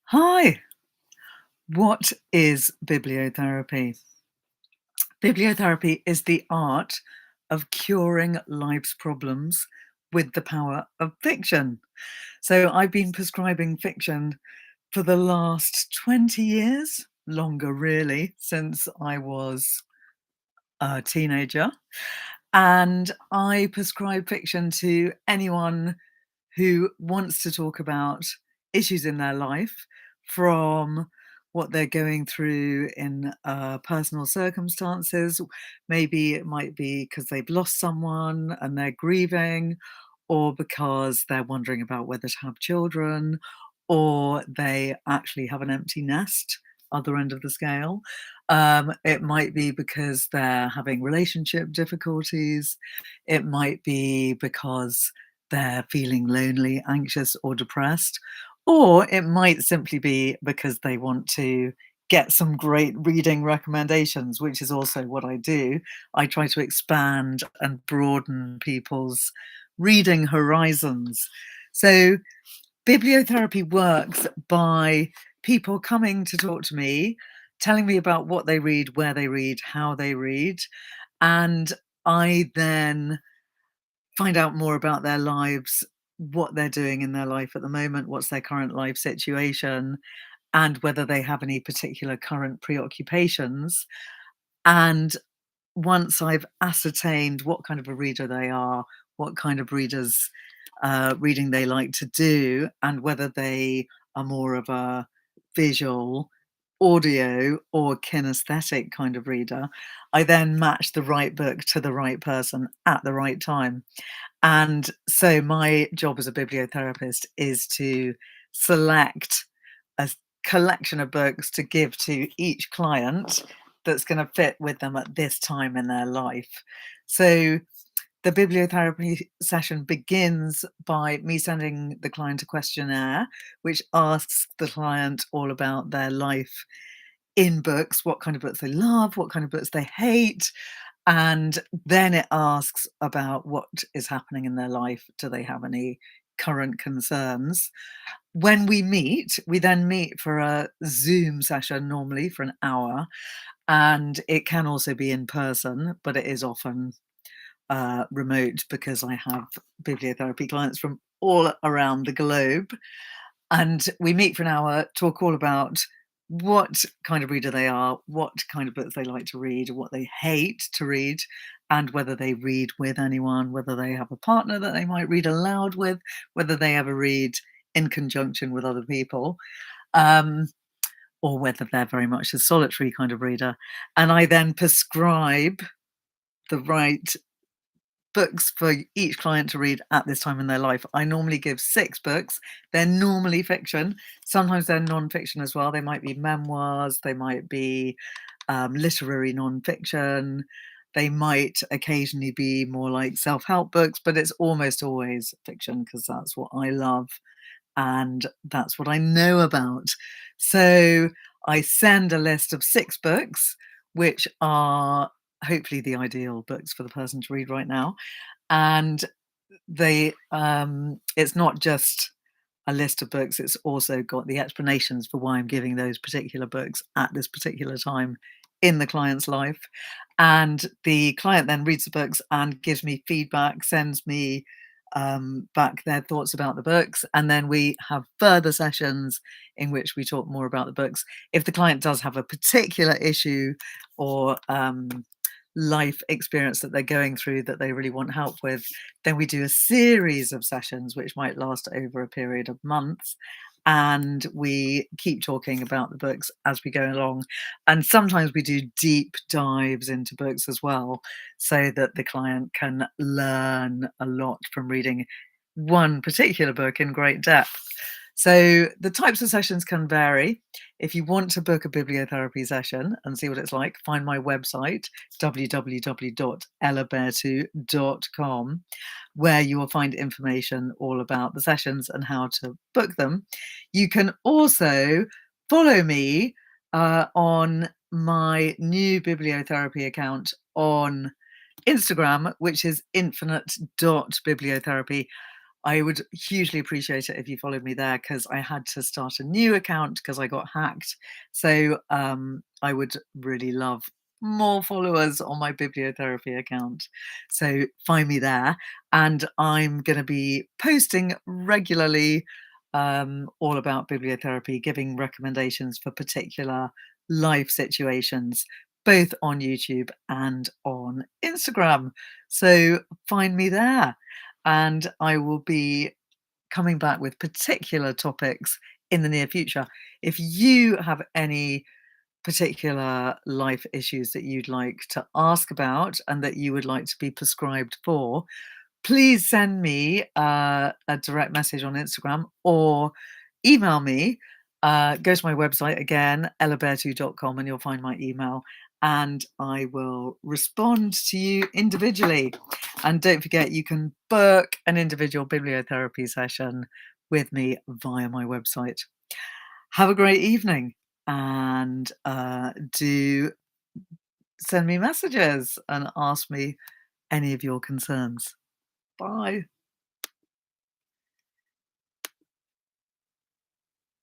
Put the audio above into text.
Hi, what is bibliotherapy? Bibliotherapy is the art of curing life's problems with the power of fiction. So I've been prescribing fiction for the last 20 years, longer really, since I was a teenager. And I prescribe fiction to anyone who wants to talk about issues in their life, from what they're going through in personal circumstances. Maybe it might be because they've lost someone and they're grieving, or because they're wondering about whether to have children, or they actually have an empty nest, other end of the scale. It might be because they're having relationship difficulties. It might be because they're feeling lonely, anxious, or depressed. Or it might simply be because they want to get some great reading recommendations, which is also what I do. I try to expand and broaden people's reading horizons. So, bibliotherapy works by people coming to talk to me, telling me about what they read, where they read, how they read, and I then find out more about their lives, what they're doing in their life at the moment, what's their current life situation, and whether they have any particular current preoccupations. And once I've ascertained what kind of a reader they are, what kind of reading they like to do, and whether they are more of a visual, audio, or kinesthetic kind of reader, I then match the right book to the right person at the right time. And so my job as a bibliotherapist is to select a collection of books to give to each client that's going to fit with them at this time in their life. So the bibliotherapy session begins by me sending the client a questionnaire, which asks the client all about their life in books, what kind of books they love, what kind of books they hate, and then it asks about what is happening in their life. Do they have any current concerns? When we then meet for a Zoom session, normally for an hour, and it can also be in person, but it is often remote because I have bibliotherapy clients from all around the globe. And we meet for an hour, talk all about what kind of reader they are, what kind of books they like to read, what they hate to read, and whether they read with anyone, whether they have a partner that they might read aloud with, whether they ever read in conjunction with other people, um, or whether they're very much a solitary kind of reader. And I then prescribe the right books for each client to read at this time in their life. I normally give 6 books. They're normally fiction. Sometimes they're non-fiction as well. They might be memoirs, they might be, literary non-fiction. They might occasionally be more like self-help books, but it's almost always fiction because that's what I love and that's what I know about. So I send a list of 6 books, which are hopefully the ideal books for the person to read right now. And it's not just a list of books, it's also got the explanations for why I'm giving those particular books at this particular time in the client's life. And the client then reads the books and gives me feedback, sends me back their thoughts about the books, and then we have further sessions in which we talk more about the books. If the client does have a particular issue or life experience that they're going through that they really want help with, then we do a series of sessions which might last over a period of months. And we keep talking about the books as we go along. And sometimes we do deep dives into books as well, so that the client can learn a lot from reading one particular book in great depth. So the types of sessions can vary. If you want to book a bibliotherapy session and see what it's like, find my website, www.ellabeartu.com, where you will find information all about the sessions and how to book them. You can also follow me on my new bibliotherapy account on Instagram, which is infinite.bibliotherapy. I would hugely appreciate it if you followed me there because I had to start a new account because I got hacked. So I would really love more followers on my bibliotherapy account. So find me there. And I'm going to be posting regularly all about bibliotherapy, giving recommendations for particular life situations, both on YouTube and on Instagram. So find me there. And I will be coming back with particular topics in the near future. If you have any particular life issues that you'd like to ask about and that you would like to be prescribed for, please send me a direct message on Instagram or email me. Go to my website again, elabertu.com, and you'll find my email. And I will respond to you individually. And don't forget, you can book an individual bibliotherapy session with me via my website. Have a great evening and do send me messages and ask me any of your concerns. Bye.